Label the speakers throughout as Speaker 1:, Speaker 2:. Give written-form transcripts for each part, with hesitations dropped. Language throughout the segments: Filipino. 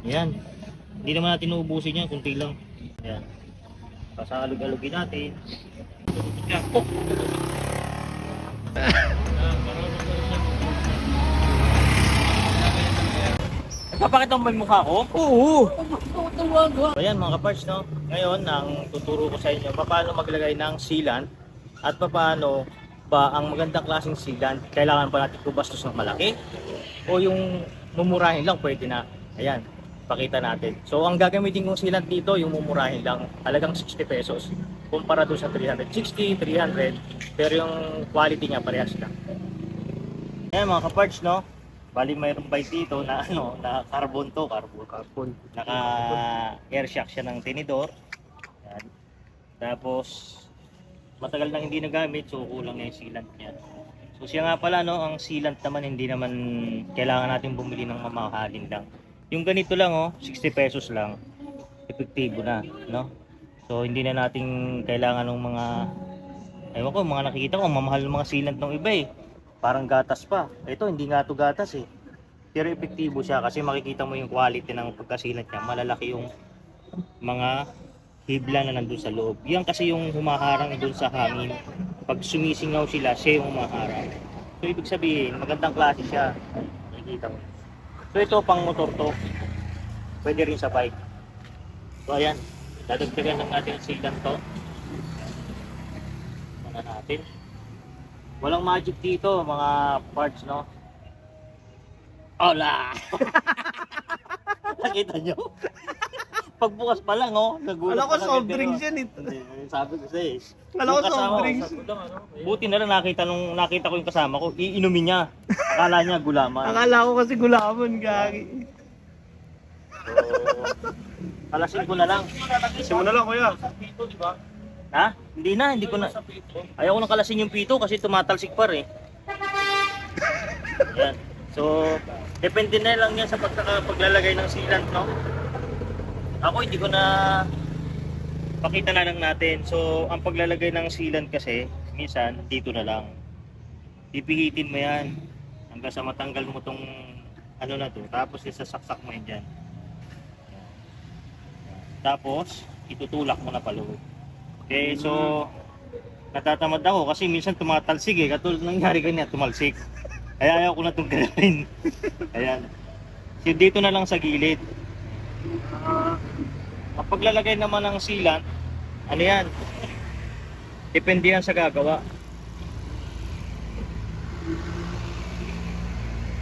Speaker 1: Ayan. Hindi naman natin uubusin yan, kunti lang. Ayan. Pasalog-alogin natin. Ayan. Oh! Nagpapakita mo ba yung mukha ko?
Speaker 2: Oo.
Speaker 1: So ayan mga kaparts, no? Ngayon, ang tuturo ko sa inyo, paano maglagay ng sealant at paano ba ang magandang klaseng sealant. Kailangan ba natin kubastos ng malaki? O yung mumurahin lang, pwede na. Ayan, pakita natin. So ang gagamitin kong sealant dito, yung mumurahin lang, halagang 60 pesos. Kumpara doon sa 360, 300, pero yung quality niya parehas lang. Ayan mga kaparts, no? Bali mayroong bike dito na na carbon to, carbon. Naka air shock siya ng tinidor. Yan. Tapos matagal nang hindi nagamit, so kulang na yung sealant niya. So siya nga pala, no, ang sealant naman hindi naman kailangan natin bumili ng mamahalin lang. Yung ganito lang, 60 pesos lang. Epektibo na, no? So hindi na natin kailangan ng mga mga nakikita ko mamahal ng mga sealant ng iba eh. Parang gatas pa. Ito hindi nga to gatas eh. Pero epektibo siya kasi makikita mo yung quality ng pagkasilat niya. Malalaki yung mga hibla na nandun sa loob. Yan kasi yung humaharang dun sa hangin. Pag sumisingaw sila, siya yung humaharang. So ibig sabihin, magandang klase siya. Makikita mo. So ito pang motor to. Pwede rin sa bike. So ayan, dadagdagan lang natin ang sealant to. Mana natin. Walang magic dito, mga parts, no? Hola! Nakita nyo? Pagbukas pa lang, nagulat.
Speaker 2: Alam ko soft drinks yan ito.
Speaker 1: Sabi ko sa'yo.
Speaker 2: Alam ko soft drinks.
Speaker 1: Buti na lang nakita ko yung kasama ko, iinumin niya. Akala niya gulaman.
Speaker 2: Akala ko kasi gulaman, gagi.
Speaker 1: So, kalasin ko na lang.
Speaker 2: Kasi mo na lang, kuya.
Speaker 1: Ha? Hindi ko na. Ayaw ko nang kalasin yung pito kasi tumatalsik par eh. Ayan. So, depende na lang yan sa paglalagay ng sealant, no? Ako hindi ko na pakita na lang natin. So, ang paglalagay ng sealant kasi, minsan, dito na lang. Pipihitin mo yan hanggang sa matanggal mo tong na to. Tapos isasaksak mo yan dyan. Tapos, itutulak mo na paloob. Okay, so natatamad ako kasi minsan tumatalsik eh. Katulad nangyari kanina, tumalsik. Kaya ayaw ko na itong gawin. Ayan. So dito na lang sa gilid. Kapag lalagay naman ng sealant, ano yan? Depende yan sa gagawa.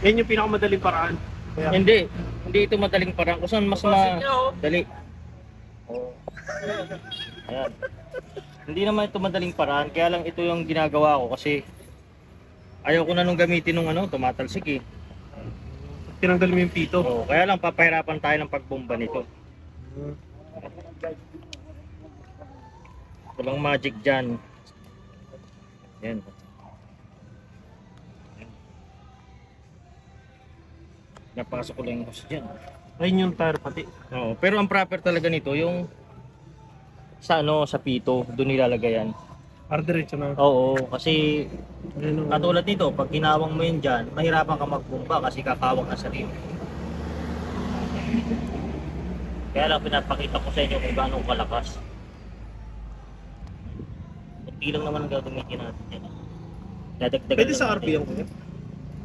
Speaker 2: Yan yung pinakamadaling paraan. Kaya.
Speaker 1: Hindi ito madaling parang. Kung saan mas madali. Oh. Ayan. Hindi naman ito madaling paraan, kaya lang ito yung ginagawa ko kasi ayaw ko na nung gamitin nung tumatalsik eh.
Speaker 2: Tinanggal mo yung pito.
Speaker 1: Oo, kaya lang papahirapan tayo ng pagbomba nito. Walang magic dyan. Yan. Napasok ko lang yung hose dyan.
Speaker 2: Ayun yung tire pati.
Speaker 1: Oo, pero ang proper talaga nito yung sa sa pito, doon nilalagay yan.
Speaker 2: Para diretso na.
Speaker 1: Oo, kasi
Speaker 2: Ayun,
Speaker 1: katulad nito, pag kinawang mo yun dyan, mahirapan ka magbomba kasi kakawang na sa rim. Kaya lang pinapakita ko sa inyo kung gaano kalakas. Kunti lang naman ang gagamitin natin yan. Dadagdagan
Speaker 2: pwede
Speaker 1: lang
Speaker 2: sa
Speaker 1: natin.
Speaker 2: RPM ko yan?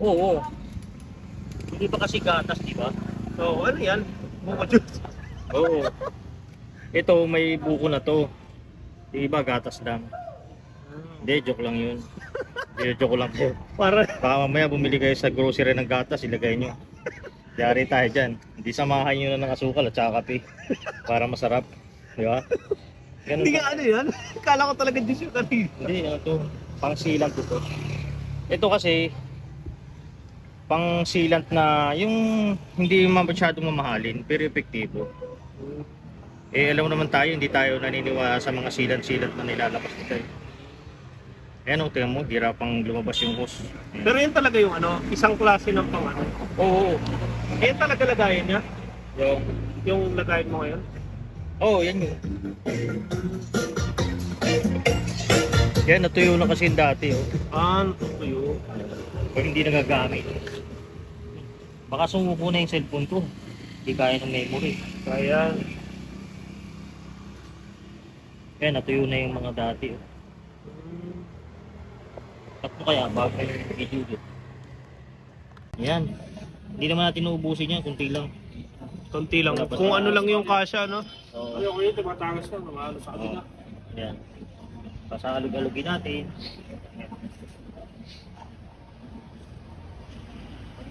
Speaker 1: Oo. Hindi pa kasi gatas, di ba?
Speaker 2: So, ano yan? Buko juice.
Speaker 1: Oo. Ito may buko na to. Di ba gatas lang? Hindi, joke lang yun. Hindi, joke lang po.
Speaker 2: Para
Speaker 1: Baka mamaya bumili kayo sa grocery ng gatas, ilagay nyo. Yari tayo dyan. Hindi samahan nyo na ng asukal at saka kape. Para masarap. Di ba? Ganun
Speaker 2: hindi
Speaker 1: ba?
Speaker 2: nga ano yan. Kala ko talaga juice yung kanina.
Speaker 1: Hindi, to. Pang sealant ito. Ito kasi, pang sealant na yung hindi masyadong mamahalin, pero epektibo. Alam mo naman tayo, hindi tayo naniniwala sa mga sealant na nilalabas nito eh. Ayan tingnan mo, hirapang lumabas yung hose.
Speaker 2: Pero yan talaga yung isang klase ng pang
Speaker 1: Oo.
Speaker 2: Yan talaga lagayan niya?
Speaker 1: Yung
Speaker 2: lagayan mo ngayon?
Speaker 1: Oo, yan yun. Yan, natuyo na kasi dati
Speaker 2: Tuyo.
Speaker 1: Pag hindi nagagamit. Baka sumuko na yung cellphone ko. Hindi kaya ng memory.
Speaker 2: Kaya,
Speaker 1: Kaya natuyo na yung mga dati. Oh. Tatlo kaya bago yung video dito. Yan. Hindi naman natin naubusin yan, kunti lang.
Speaker 2: konti lang. Kung ano lang yung kasya, no?
Speaker 1: So,
Speaker 2: Ayoko yun, tumatagas lang, namahalo sa
Speaker 1: oh, yan. Pasalog-alugin natin.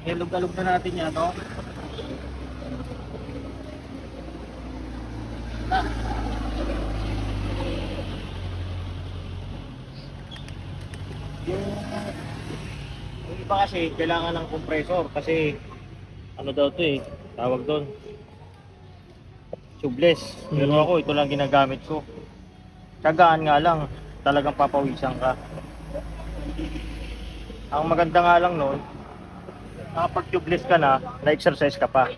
Speaker 1: Ilog-alog na natin yan, no? Yung iba kasi kailangan ng compressor kasi ano daw to eh, tawag doon tubeless. Pero ako ito lang ginagamit ko. Tsagaan nga lang, talagang papawisan ka. Ang maganda nga lang noon, kapag tubeless ka na-exercise ka pa.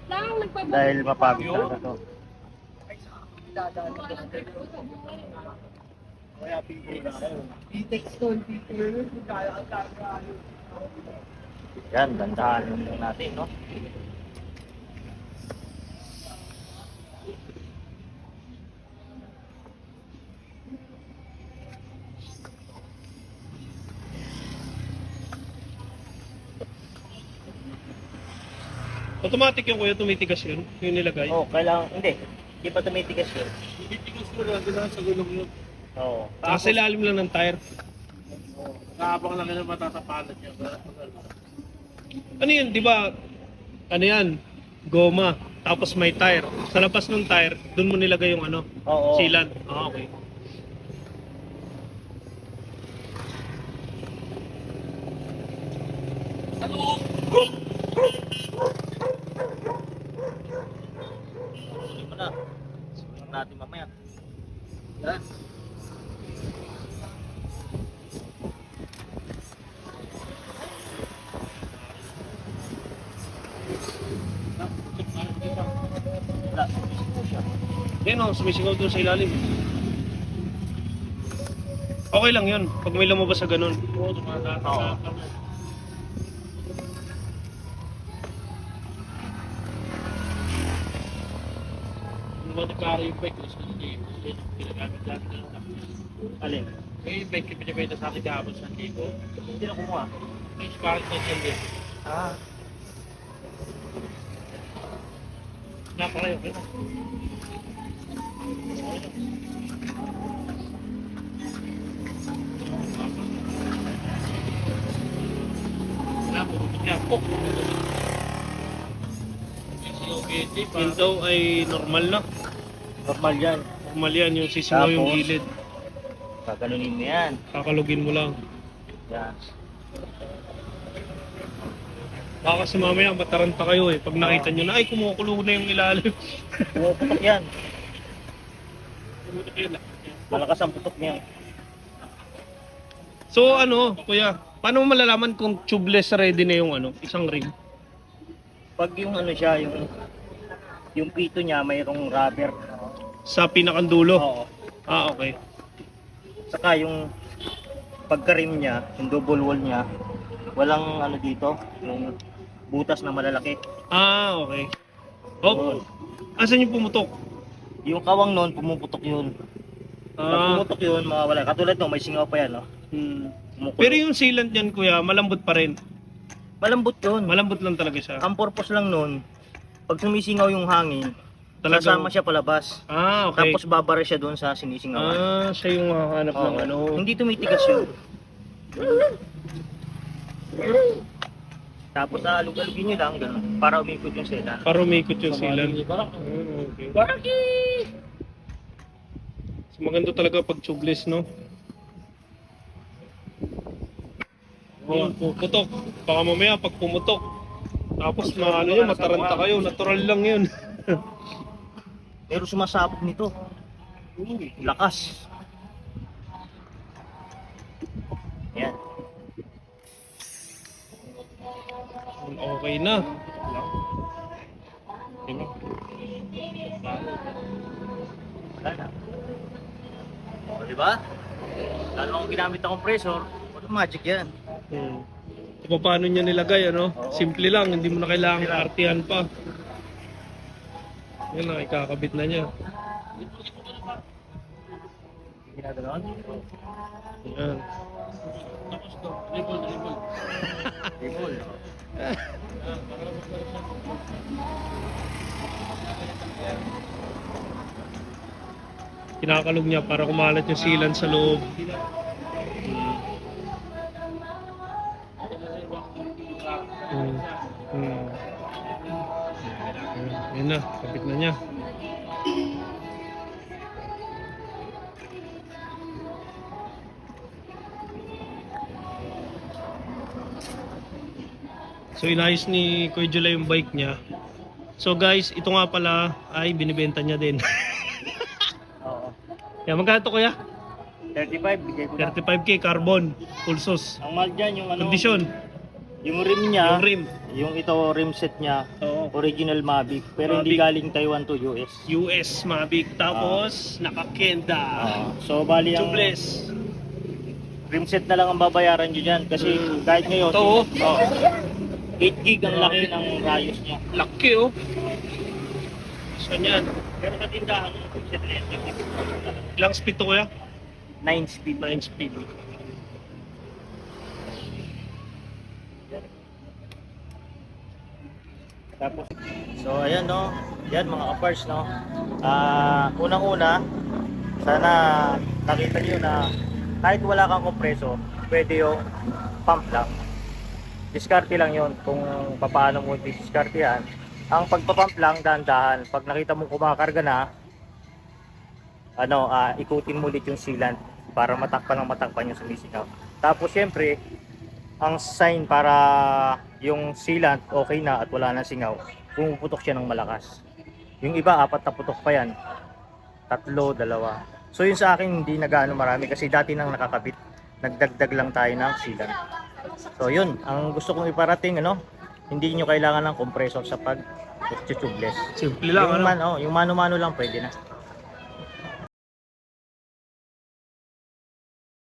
Speaker 1: Dahil mapagod talaga to. Yan, dandahan natin, no?
Speaker 2: Automatic yung kuya, tumitigas yun, yung nilagay.
Speaker 1: Oh, kailangan, hindi. Hindi pa tumitigas yun.
Speaker 2: Tumitigas mo lang, doon sa gulong yun.
Speaker 1: Oo.
Speaker 2: Kasi lalim lang ng tire.
Speaker 3: Nakabang lang na matatapalan niya.
Speaker 2: Ano yun, di ba? Ano yan? Goma. Tapos may tire. Sa labas ng tire, doon mo nilagay yung ano?
Speaker 1: Oo.
Speaker 2: Sealant. Ah, okay.
Speaker 1: Hindi mo na. Sumunod natin mamaya. Yan. Wala.
Speaker 2: Yan o, sumisingaw doon sa ilalim. Okay lang yun, pag may lumabas sa ganun.
Speaker 3: Oo, tumatatas
Speaker 1: Oo.
Speaker 3: sa ano. Yung mga nagkara yung bike, gusto hindi. Yun ang ginagamit lagi ng takbo.
Speaker 1: Alin?
Speaker 3: Yung bike yung pinibenta sa akin kahapon sa Libo.
Speaker 1: Hindi na kumuha.
Speaker 3: Yung spark na dyan din.
Speaker 1: Ah.
Speaker 3: Napakayo, kaya na. Wala, pumunod niya. Pok! Yung COBD,
Speaker 2: Yun daw ay normal na.
Speaker 1: Normal yan.
Speaker 2: Normal yan, yung sisingaw yung
Speaker 1: Tapos?
Speaker 2: gilid.
Speaker 1: Kaganunin mo yan.
Speaker 2: Kakalugin mo lang.
Speaker 1: Yan.
Speaker 2: Baka kasi mamaya mataranta kayo eh. Pag nakita nyo na, ay kumukulo na yung ilalim.
Speaker 1: Pumuputok yan.
Speaker 3: pumunod yun.
Speaker 1: Malakas ang putok niya.
Speaker 2: So ano, kuya, paano mo malalaman kung tubeless ready na yung ano, isang rim?
Speaker 1: Pag yung ano siya, yung pito niya mayroong rubber.
Speaker 2: Sa pinakandulo?
Speaker 1: Oo.
Speaker 2: Ah, okay.
Speaker 1: Saka yung pagka-rim niya, yung double wall niya, walang ano dito, yung butas na malalaki.
Speaker 2: Ah, okay. Oh, asan yung pumutok?
Speaker 1: Yung kawang noon, pumuputok yun. Pag
Speaker 2: Ah,
Speaker 1: pumutok yun, mawawala. Katulad no, may singaw pa yan, no? Kumukulong.
Speaker 2: Pero yung sealant niyan, kuya, malambot pa rin.
Speaker 1: Malambot yun.
Speaker 2: Malambot lang talaga siya.
Speaker 1: Ang purpose lang noon, pag sumisingaw yung hangin,
Speaker 2: Talagang-
Speaker 1: sasama siya palabas.
Speaker 2: Ah, okay.
Speaker 1: Tapos babara siya doon sa sinisingawan.
Speaker 2: Ah, siya yung hanap ng
Speaker 1: Oo.
Speaker 2: ano.
Speaker 1: Hindi tumitigas yun. Tapos alug-alugin nyo lang, gano'n, para umikot yung sedan.
Speaker 2: Para umikot yung sealant.
Speaker 3: Parang,
Speaker 2: Ah, okay. So, maganda talaga pag tubeless, no? Oh, puputok. Baka mamaya pag pumutok. Tapos maano yun, mataranta kayo. Natural lang yun.
Speaker 1: Pero sumasabog nito. Lakas. Yan.
Speaker 2: Okay na.
Speaker 1: Ganyan. Wala na. O, diba? Lalo akong ginamit na compressor, automatic yan.
Speaker 2: Kung paano niya nilagay, ano?
Speaker 1: Oo.
Speaker 2: Simple lang, hindi mo na kailangang artihan pa. Yun na, ikakabit na niya.
Speaker 1: Ginaganon?
Speaker 2: Yan.
Speaker 3: Tapos to, dribble.
Speaker 1: Table.
Speaker 2: Kinakalog niya para kumalat yung sealant sa loob. Hmm. Hmm. Yun na, kapit na niya. So inayos ni Kuya July yung bike niya. So guys, ito nga pala ay binibenta niya din.
Speaker 1: Oo.
Speaker 2: Yan, magkano to, kuya?
Speaker 1: 35, bigay ko na.
Speaker 2: 35k carbon, pulsos.
Speaker 1: Ang mahal dyan yung ano,
Speaker 2: Kondisyon,
Speaker 1: yung rim niya,
Speaker 2: yung rim.
Speaker 1: yung ito rim set niya,
Speaker 2: Oo.
Speaker 1: original Mavic, pero hindi
Speaker 2: Mavic.
Speaker 1: galing Taiwan to US.
Speaker 2: US Mavic. Tapos, nakakenda.
Speaker 1: So bali ang
Speaker 2: Tubeless.
Speaker 1: rim set na lang ang babayaran nyo dyan kasi kahit ngayon,
Speaker 2: Ito, oh.
Speaker 1: 8 gig ang laki ng rayos niya.
Speaker 2: Laki, oh. So yan.
Speaker 1: Pero sa tindahan, set na yan.
Speaker 2: Ilang speed to, kuya?
Speaker 1: 9 speed.
Speaker 2: 9 speed.
Speaker 1: Tapos, so ayan no, yan mga kapars no. Unang-una, sana nakita niyo na kahit wala kang kompreso, pwede yung pump lang. Diskarte lang yon kung paano mo diskarte yan. Ang pagpapump lang, dahan-dahan. Pag nakita mo kumakarga na, ikutin mo ulit yung sealant para matakpan yung sumisingaw. Tapos syempre, ang sign para yung sealant okay na at wala na singaw, pumuputok siya ng malakas. Yung iba, 4 na putok pa yan. 3, 2. So yun sa akin, hindi na gaano marami kasi dati nang nakakabit. Nagdagdag lang tayo ng sealant. So yun, ang gusto kong iparating, hindi nyo kailangan ng compressor sa pag-tubeless.
Speaker 2: Simple lang,
Speaker 1: Yung,
Speaker 2: ano?
Speaker 1: yung mano-mano lang pwede na.